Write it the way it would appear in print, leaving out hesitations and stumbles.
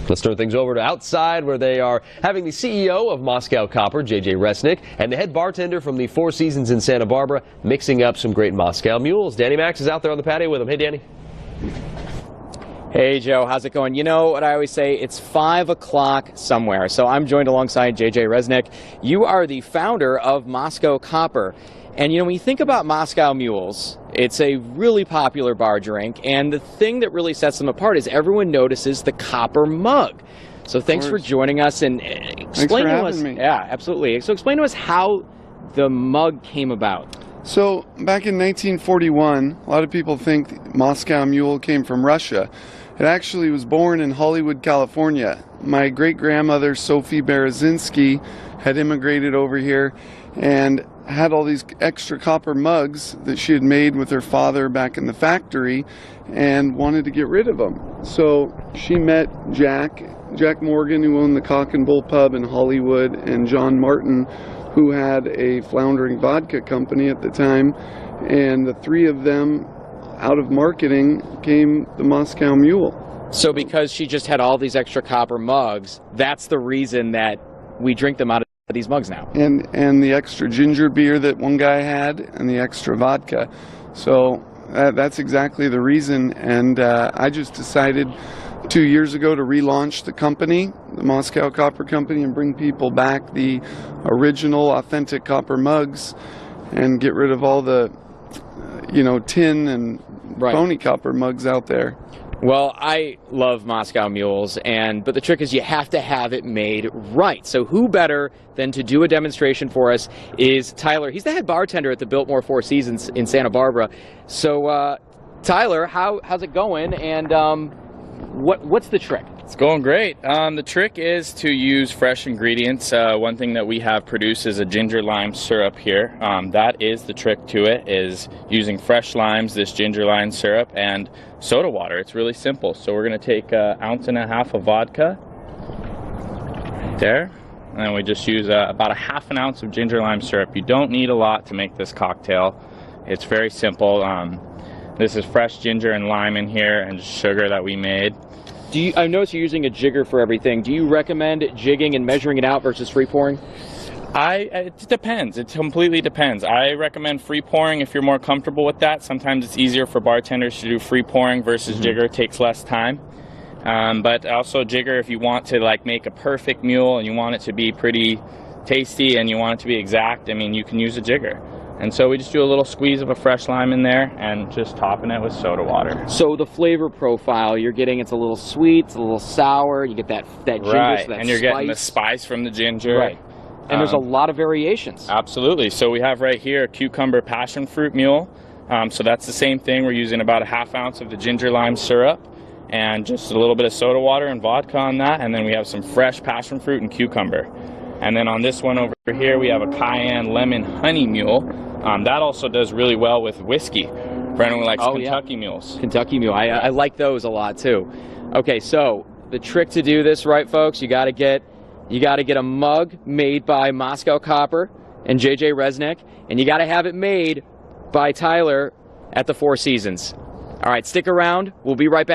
Let's turn things over to outside, where they are having the CEO of Moscow Copper, JJ Resnick, and the head bartender from the Four Seasons in Santa Barbara mixing up some great Moscow Mules. Danny Max is out there on the patio with him. Hey, Danny. Hey, Joe. How's it going? You know what I always say? It's 5 o'clock somewhere. So I'm joined alongside JJ Resnick. You are the founder of Moscow Copper. And, you know, when you think about Moscow Mules, it's a really popular bar drink. And the thing that really sets them apart is everyone notices the copper mug. So thanks for joining us and explain to us. Me. Yeah, absolutely. So explain to us how the mug came about. So back in 1941, a lot of people think Moscow Mule came from Russia. It actually was born in Hollywood, California. My great-grandmother, Sophie Berezinski, had immigrated over here and had all these extra copper mugs that she had made with her father back in the factory and wanted to get rid of them. So she met Jack Morgan, who owned the Cock and Bull Pub in Hollywood, and John Martin, who had a floundering vodka company at the time, and the three of them, out of marketing, came the Moscow Mule. So because she just had all these extra copper mugs, that's the reason that we drink them out of these mugs now. And the extra ginger beer that one guy had, and the extra vodka. So that's exactly the reason, and I just decided 2 years ago to relaunch the company, the Moscow Copper Company, and bring people back the original, authentic copper mugs and get rid of all the, tin and phony copper mugs out there. Well, I love Moscow Mules, but the trick is you have to have it made right. So who better than to do a demonstration for us is Tyler. He's the head bartender at the Biltmore Four Seasons in Santa Barbara. So, Tyler, how's it going, and what's the trick? It's going great. The trick is to use fresh ingredients. One thing that we have produced is a ginger lime syrup here. That is the trick to it, is using fresh limes, this ginger lime syrup, and soda water. It's really simple. So we're going to take 1.5 ounces of vodka, right there, and then we just use about 1/2 ounce of ginger lime syrup. You don't need a lot to make this cocktail. It's very simple. This is fresh ginger and lime in here, and sugar that we made. I notice you're using a jigger for everything. Do you recommend jigging and measuring it out versus free pouring? It depends. It completely depends. I recommend free pouring if you're more comfortable with that. Sometimes it's easier for bartenders to do free pouring versus jigger. It takes less time. But also jigger if you want to make a perfect mule and you want it to be pretty tasty and you want it to be exact. I mean, you can use a jigger. And so we just do a little squeeze of a fresh lime in there and just topping it with soda water. So the flavor profile you're getting, it's a little sweet, it's a little sour, you get that ginger, right, so that and you're spice. getting the spice from the ginger. Right. And there's a lot of variations. Absolutely. So we have right here a cucumber passion fruit mule. So that's the same thing. We're using about 1/2 ounce of the ginger lime syrup and just a little bit of soda water and vodka on that. And then we have some fresh passion fruit and cucumber. And then on this one over here, we have a cayenne lemon honey mule. That also does really well with whiskey for anyone who likes Kentucky mules. Kentucky Mule. I like those a lot too. Okay, so the trick to do this right, folks, you got to get a mug made by Moscow Copper and JJ Resnick, and you got to have it made by Tyler at the Four Seasons. All right, stick around. We'll be right back.